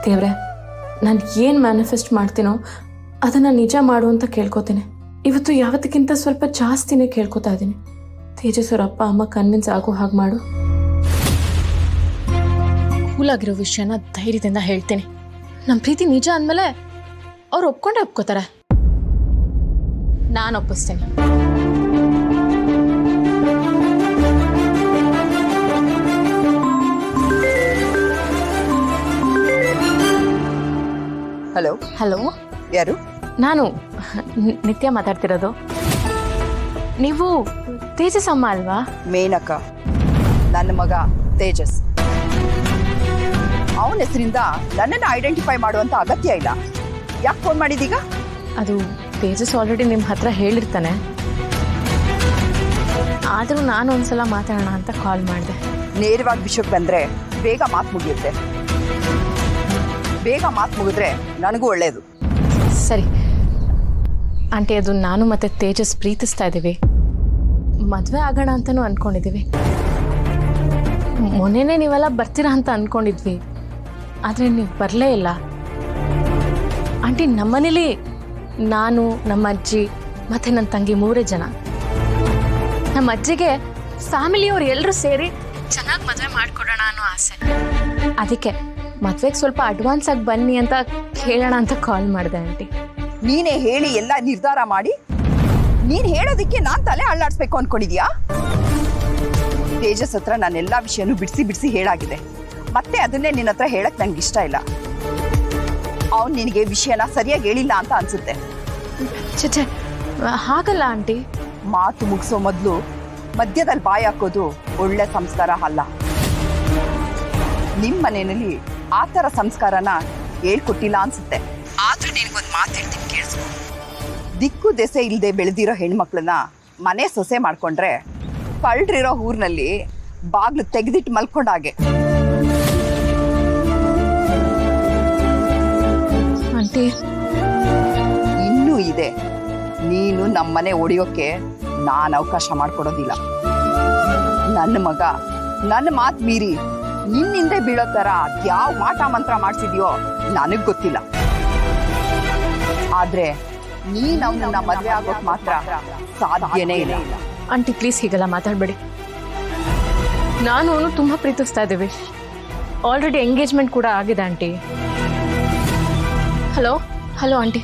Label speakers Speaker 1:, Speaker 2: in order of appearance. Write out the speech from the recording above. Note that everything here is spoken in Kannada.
Speaker 1: ದೇವ್ರೆ, ನಾನು ಏನು ಮ್ಯಾನಿಫೆಸ್ಟ್ ಮಾಡ್ತೀನೋ ಅದನ್ನು ನಿಜ ಮಾಡು ಅಂತ ಕೇಳ್ಕೊತೀನಿ. ಇವತ್ತು ಯಾವತ್ತಕ್ಕಿಂತ ಸ್ವಲ್ಪ ಜಾಸ್ತಿನೇ ಕೇಳ್ಕೊತಾ ಇದ್ದೀನಿ. ತೇಜಸ್ ಅವ್ರ ಅಪ್ಪ ಅಮ್ಮ ಕನ್ವಿನ್ಸ್ ಆಗೋ ಹಾಗೆ ಮಾಡು. ಕೂಲಾಗಿರೋ ವಿಷಯನ ಧೈರ್ಯದಿಂದ ಹೇಳ್ತೀನಿ. ನಮ್ಮ ಪ್ರೀತಿ ನಿಜ ಅಂದಮೇಲೆ ಅವ್ರು ಒಪ್ಕೊಂಡೇ ಒಪ್ಕೋತಾರೆ. ನಾನು ಒಪ್ಪಿಸ್ತೀನಿ.
Speaker 2: ಹಲೋ
Speaker 1: ಹಲೋ,
Speaker 2: ಯಾರು?
Speaker 1: ನಾನು ನಿತ್ಯ ಮಾತಾಡ್ತಿರೋದು. ನೀವು ತೇಜಸ್ ಅಮ್ಮ ಅಲ್ವಾ?
Speaker 2: ಮೇನಕ, ನನ್ನ ಮಗ ತೇಜಸ್. ಅವನ ಹೆಸರಿಂದ ನನ್ನನ್ನು ಐಡೆಂಟಿಫೈ ಮಾಡುವಂತ ಅಗತ್ಯ ಇಲ್ಲ. ಯಾಕೆ ಫೋನ್ ಮಾಡಿದೀಗ?
Speaker 1: ಅದು ತೇಜಸ್ ಆಲ್ರೆಡಿ ನಿಮ್ಮ ಹತ್ರ ಹೇಳಿರ್ತಾನೆ, ಆದರೂ ನಾನು ಒಂದ್ಸಲ ಮಾತಾಡೋಣ ಅಂತ ಕಾಲ್ ಮಾಡಿದೆ.
Speaker 2: ನೇರವಾಗಿ ವಿಷಯಕ್ಕೆ ಬಂದ್ರೆ ಬೇಗ ಮಾತು ಮುಗಿಯುತ್ತೆ. ಬೇಗ ಮಾತು ಮುಗಿದ್ರೆ ನನಗೂ ಒಳ್ಳೇದು.
Speaker 1: ಸರಿ ಆಂಟಿ, ಅದು ನಾನು ಮತ್ತೆ ತೇಜಸ್ ಪ್ರೀತಿಸ್ತಾ ಇದ್ದೀವಿ. ಮದುವೆ ಆಗೋಣ ಅಂತಲೂ ಅಂದ್ಕೊಂಡಿದ್ದೀವಿ. ಮೊನ್ನೆನೇ ನೀವೆಲ್ಲ ಬರ್ತೀರಾ ಅಂತ ಅಂದ್ಕೊಂಡಿದ್ವಿ, ಆದರೆ ನೀವು ಬರಲೇ ಇಲ್ಲ. ಆಂಟಿ, ನಮ್ಮನೇಲಿ ನಾನು, ನಮ್ಮ ಅಜ್ಜಿ ಮತ್ತು ನನ್ನ ತಂಗಿ 3 ಜನ. ನಮ್ಮ ಅಜ್ಜಿಗೆ ಫ್ಯಾಮಿಲಿಯವ್ರು ಎಲ್ಲರೂ ಸೇರಿ ಚೆನ್ನಾಗಿ ಮದುವೆ ಮಾಡಿಕೊಡೋಣ ಅನ್ನೋ ಆಸೆ. ಅದಕ್ಕೆ ಮದುವೆಗೆ ಸ್ವಲ್ಪ ಅಡ್ವಾನ್ಸ್ ಆಗಿ ಬನ್ನಿ ಅಂತ ಕೇಳೋಣ ಅಂತ ಕಾಲ್ ಮಾಡಿದೆ ಆಂಟಿ.
Speaker 2: ನೀನೇ ಹೇಳಿ ಎಲ್ಲ ನಿರ್ಧಾರ ಮಾಡಿ ನೀನು ಹೇಳೋದಕ್ಕೆ ನಾನು ತಲೆ ಅಳ್ಳಾಡಿಸ್ಬೇಕು ಅನ್ಕೊಂಡಿದ್ಯಾ? ತೇಜಸ್ ಹತ್ರ ನಾನೆಲ್ಲ ವಿಷಯನೂ ಬಿಡಿಸಿ ಹೇಳಾಗಿದೆ. ಮತ್ತೆ ಅದನ್ನೇ ನಿನ್ನ ಹತ್ರ ಹೇಳಕ್ ನಂಗೆ ಇಷ್ಟ ಇಲ್ಲ. ಅವ್ನು ನಿನಗೆ ವಿಷಯನ ಸರಿಯಾಗಿ ಹೇಳಿಲ್ಲ ಅಂತ ಅನ್ಸುತ್ತೆ.
Speaker 1: ಚೆ ಹಾಗಲ್ಲ ಆಂಟಿ.
Speaker 2: ಮಾತು ಮುಗಿಸೋ ಮೊದಲು ಮಧ್ಯದಲ್ಲಿ ಬಾಯಿ ಹಾಕೋದು ಒಳ್ಳೆ ಸಂಸ್ಕಾರ ಅಲ್ಲ. ನಿಮ್ಮ ಮನೆಯಲ್ಲಿ ಆ ಥರ ಸಂಸ್ಕಾರನ ಹೇಳ್ಕೊಟ್ಟಿಲ್ಲ ಅನ್ಸುತ್ತೆ. ಆದ್ರೂ ನಿನಗೊಂದು ಮಾತು ಹೇಳ್ತೀನಿ, ಕೇಳಿಸ್ಕೊ. ದಿಕ್ಕು ದೆಸೆ ಇಲ್ಲದೆ ಬೆಳೆದಿರೋ ಹೆಣ್ಮಕ್ಳನ್ನ ಮನೆ ಸೊಸೆ ಮಾಡ್ಕೊಂಡ್ರೆ ಕಳ್ರಿರೋ ಊರಿನಲ್ಲಿ ಬಾಗ್ಲು ತೆಗೆದಿಟ್ಟು ಮಲ್ಕೊಂಡಾಗೆ.
Speaker 1: ಆಂಟಿ,
Speaker 2: ಇನ್ನೂ ಇದೆ. ನೀನು ನಮ್ಮನೆ ಒಡೆಯೋಕೆ ನಾನು ಅವಕಾಶ ಮಾಡ್ಕೊಡೋದಿಲ್ಲ. ನನ್ನ ಮಗ ನನ್ನ ಮಾತು ಮೀರಿ ನಿನ್ನಿಂದೆ ಬೀಳೋ ಥರ ಯಾವ ಮಾಟ ಮಂತ್ರ ಮಾಡಿಸಿದ್ಯೋ ನನಗೆ ಗೊತ್ತಿಲ್ಲ. ಆದ್ರೆ ನೀನು ಅವನನ್ನ ಮದುವೆ ಆಗೋಕ್ ಮಾತ್ರ ಸಾಧ್ಯನೇ ಇಲ್ಲ.
Speaker 1: ಆಂಟಿ ಪ್ಲೀಸ್ ಹೀಗೆಲ್ಲ ಮಾತಾಡಬೇಡಿ. ನಾನು ಅವನು ತುಂಬ ಪ್ರೀತಿಸ್ತಾ ಇದ್ದೀವಿ. ಆಲ್ರೆಡಿ ಎಂಗೇಜ್ಮೆಂಟ್ ಕೂಡ ಆಗಿದೆ ಆಂಟಿ. Hello aunty.